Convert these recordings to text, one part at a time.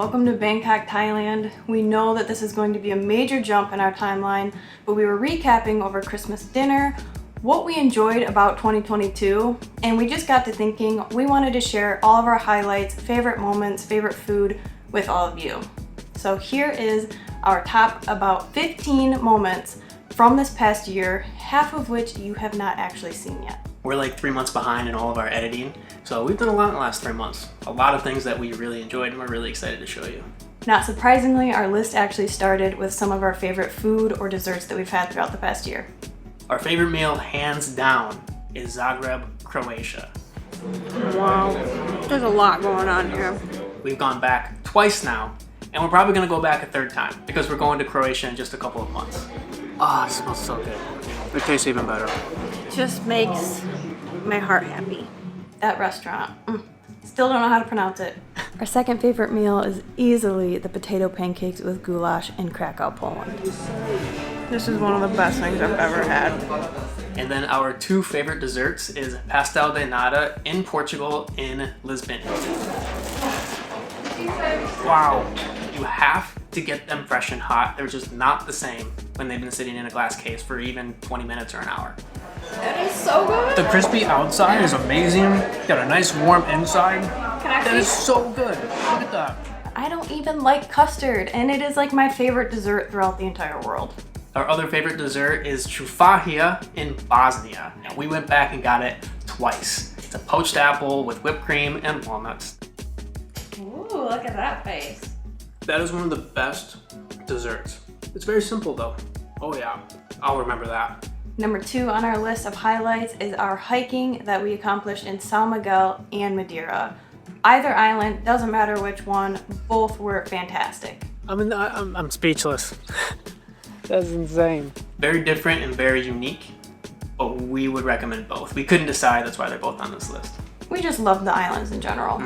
welcome to Bangkok, Thailand. We know that this is going to be a major jump in our timeline, but we were recapping over Christmas dinner, what we enjoyed about 2022, and we just got to thinking we wanted to share all of our highlights, favorite moments, favorite food with all of you. So here is our top about 15 moments from this past year, half of which you have not actually seen yet. We're like 3 months behind in all of our editing, so we've done a lot in the last 3 months. A lot of things that we really enjoyed and we're really excited to show you. Not surprisingly, our list actually started with some of our favorite food or desserts that we've had throughout the past year. Our favorite meal, hands down, is Zagreb, Croatia. Wow, there's a lot going on here. We've gone back twice now, and we're probably gonna go back a third time because we're going to Croatia in just a couple of months. Ah, it smells so good. It tastes even better. Just makes my heart happy. That restaurant. Still don't know how to pronounce it. Our second favorite meal is easily the potato pancakes with goulash in Krakow, Poland. This is one of the best things I've ever had. And then our two favorite desserts is pastel de nata in Portugal in Lisbon. Wow, you have to get them fresh and hot. They're just not the same when they've been sitting in a glass case for even 20 minutes or an hour. That is so good. The crispy outside is amazing. Got a nice warm inside. That is see? so good. Look at that. I don't even like custard, and it is like my favorite dessert throughout the entire world. Our other favorite dessert is trufahia in Bosnia. We went back and got it twice. It's a poached apple with whipped cream and walnuts. Ooh, look at that face. That is one of the best desserts. It's very simple though. Oh yeah, I'll remember that. Number 2 on our list of highlights is our hiking that we accomplished in São Miguel and Madeira. Either island, doesn't matter which one, both were fantastic. I'm speechless. That's insane. Very different and very unique, but we would recommend both. We couldn't decide, that's why they're both on this list. We just love the islands in general.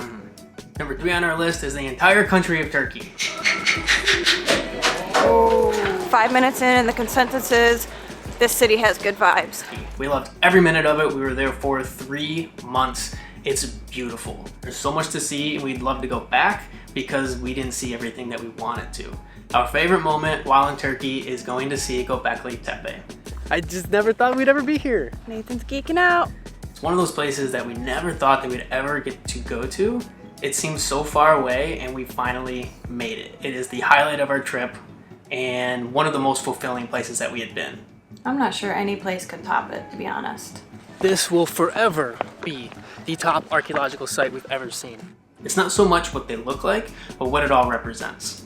Number 3 on our list is the entire country of Turkey. 5 minutes in and the consensus is this city has good vibes. We loved every minute of it. We were there for 3 months. It's beautiful. There's so much to see and we'd love to go back because we didn't see everything that we wanted to. Our favorite moment while in Turkey is going to see Göbekli Tepe. I just never thought we'd ever be here. Nathan's geeking out. It's one of those places that we never thought that we'd ever get to go to. It seems so far away and we finally made it. It is the highlight of our trip and one of the most fulfilling places that we had been. I'm not sure any place could top it, to be honest. This will forever be the top archaeological site we've ever seen. It's not so much what they look like, but what it all represents.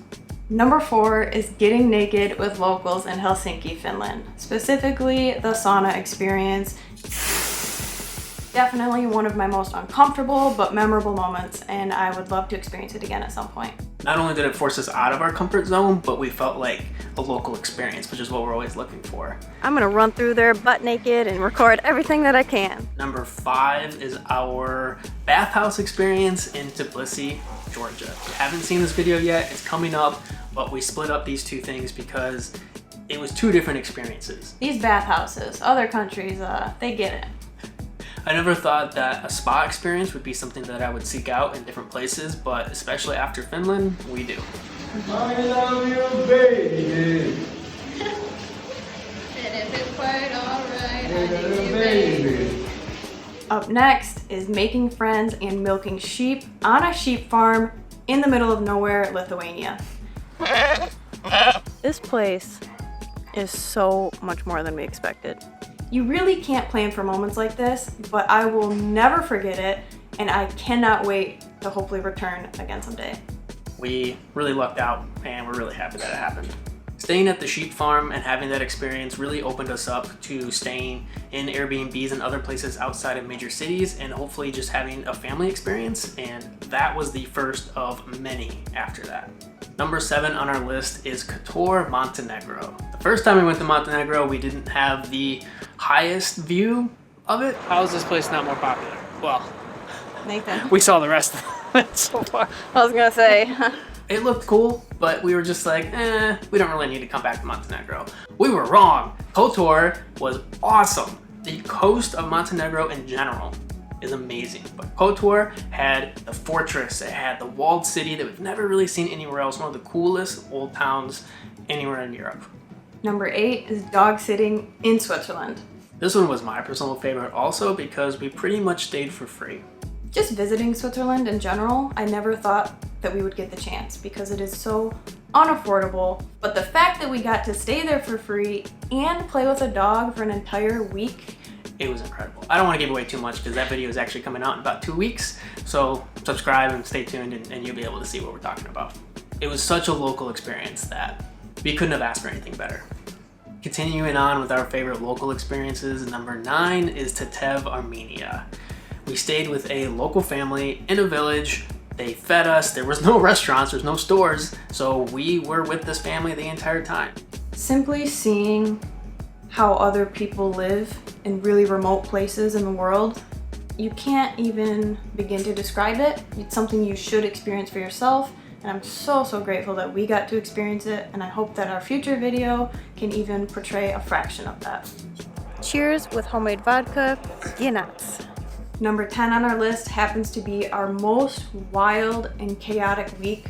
Number 4 is getting naked with locals in Helsinki, Finland. Specifically, the sauna experience. Definitely one of my most uncomfortable but memorable moments, and I would love to experience it again at some point. Not only did it force us out of our comfort zone, but we felt like a local experience, which is what we're always looking for. I'm gonna run through there butt naked and record everything that I can. Number 5 is our bathhouse experience in Tbilisi, Georgia. If you haven't seen this video yet, it's coming up, but we split up these two things because it was 2 different experiences. These bathhouses, other countries, they get it. I never thought that a spa experience would be something that I would seek out in different places, but especially after Finland, we do. I love you, baby. And if it's quite alright, I Hey, need you, baby. Up next is making friends and milking sheep on a sheep farm in the middle of nowhere, Lithuania. This place is so much more than we expected. You really can't plan for moments like this, but I will never forget it, and I cannot wait to hopefully return again someday. We really lucked out and we're really happy that it happened. Staying at the sheep farm and having that experience really opened us up to staying in Airbnbs and other places outside of major cities and hopefully just having a family experience, and that was the first of many after that. Number 7 on our list is Kotor Montenegro. The first time we went to Montenegro, we didn't have the highest view of it. How is this place not more popular? Well, Nathan. we saw the rest of it so far. I was gonna say, It looked cool, but we were just like, we don't really need to come back to Montenegro. We were wrong. Kotor was awesome. The coast of Montenegro in general is amazing. But Kotor had the fortress, it had the walled city that we've never really seen anywhere else, one of the coolest old towns anywhere in Europe. Number 8 is dog sitting in Switzerland. This one was my personal favorite also because we pretty much stayed for free. Just visiting Switzerland in general, I never thought that we would get the chance because it is so unaffordable. But the fact that we got to stay there for free and play with a dog for an entire week, it was incredible. I don't want to give away too much because that video is actually coming out in about 2 weeks. So subscribe and stay tuned and you'll be able to see what we're talking about. It was such a local experience that we couldn't have asked for anything better. Continuing on with our favorite local experiences, number 9 is Tetev, Armenia. We stayed with a local family in a village. They fed us. There was no restaurants, there's no stores. So we were with this family the entire time. simply seeing how other people live in really remote places in the world, you can't even begin to describe it. It's something you should experience for yourself. And I'm so grateful that we got to experience it, and I hope that our future video can even portray a fraction of that. Cheers with homemade vodka, nuts. Number 10 on our list happens to be our most wild and chaotic week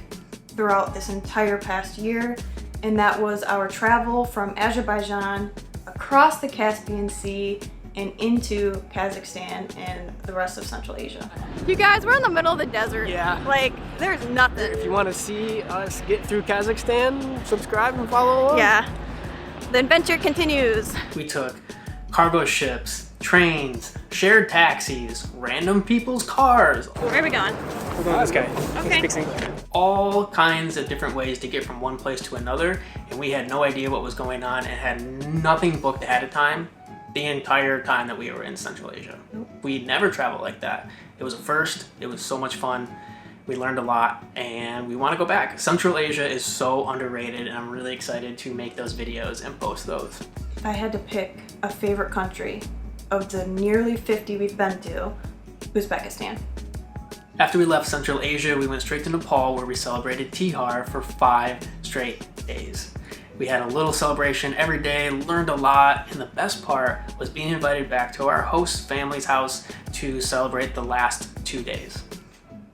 throughout this entire past year, and that was our travel from Azerbaijan across the Caspian Sea and into Kazakhstan and the rest of Central Asia. You guys, we're in the middle of the desert. Yeah. Like, there's nothing. If you want to see us get through Kazakhstan, subscribe and follow along. Yeah. The adventure continues. We took cargo ships, trains, shared taxis, random people's cars, Where are we going? We're going this guy. Okay. Fixing. all kinds of different ways to get from one place to another, and we had no idea what was going on and had nothing booked ahead of time the entire time that we were in Central Asia. We'd never traveled like that. It was a first. It was so much fun. We learned a lot and we want to go back. Central Asia is so underrated and I'm really excited to make those videos and post those. If I had to pick a favorite country of the nearly 50 we've been to, Uzbekistan. After we left Central Asia, we went straight to Nepal where we celebrated Tihar for 5 straight days. We had a little celebration every day, learned a lot, and the best part was being invited back to our host family's house to celebrate the last 2 days.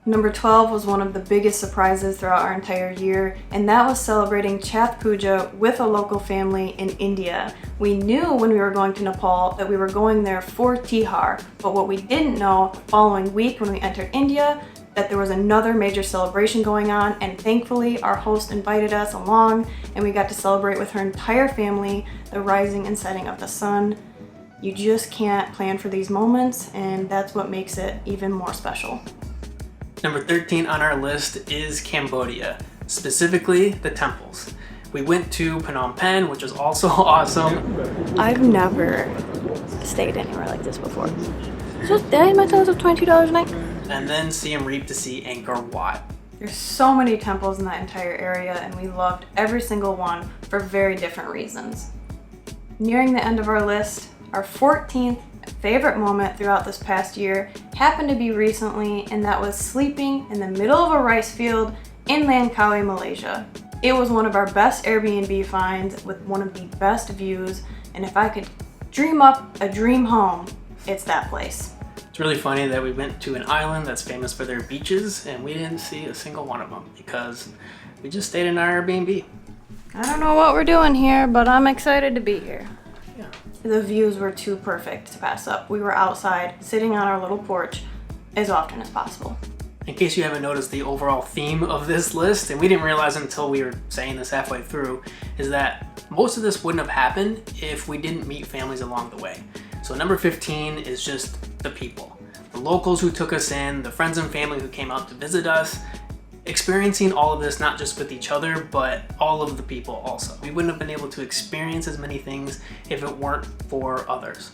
Number 12 was one of the biggest surprises throughout our entire year, and that was celebrating Chath Puja with a local family in India. We knew when we were going to Nepal that we were going there for Tihar, but what we didn't know the following week when we entered India, that there was another major celebration going on, and thankfully our host invited us along and we got to celebrate with her entire family the rising and setting of the sun. You just can't plan for these moments, and that's what makes it even more special. Number 13 on our list is Cambodia, specifically the temples. We went to Phnom Penh, which was also awesome. I've never stayed anywhere like this before. So did I tell us $22 a night? And then Siem Reap to see Angkor Wat. There's so many temples in that entire area, and we loved every single one for very different reasons. Nearing the end of our list, our 14th favorite moment throughout this past year happened to be recently, and that was sleeping in the middle of a rice field in Langkawi, Malaysia. It was one of our best Airbnb finds with one of the best views, and if I could dream up a dream home, it's that place. It's really funny that we went to an island that's famous for their beaches and we didn't see a single one of them because we just stayed in our Airbnb. I don't know what we're doing here, but I'm excited to be here. Yeah. The views were too perfect to pass up. We were outside, sitting on our little porch as often as possible. In case you haven't noticed, the overall theme of this list, and we didn't realize until we were saying this halfway through, is that most of this wouldn't have happened if we didn't meet families along the way. So number 15 is just the people. The locals who took us in, the friends and family who came out to visit us, experiencing all of this not just with each other, but all of the people also. We wouldn't have been able to experience as many things if it weren't for others.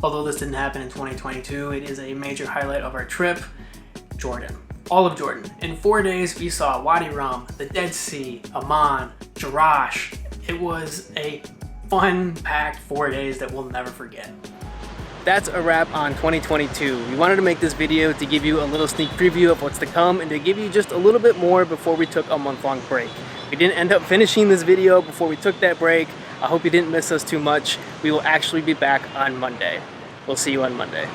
Although this didn't happen in 2022, it is a major highlight of our trip, Jordan. All of Jordan. In 4 days, we saw Wadi Rum, the Dead Sea, Amman, Jerash. It was a fun-packed 4 days that we'll never forget. That's a wrap on 2022. We wanted to make this video to give you a little sneak preview of what's to come and to give you just a little bit more before we took a month-long break. We didn't end up finishing this video before we took that break. I hope you didn't miss us too much. We will actually be back on Monday. We'll see you on Monday.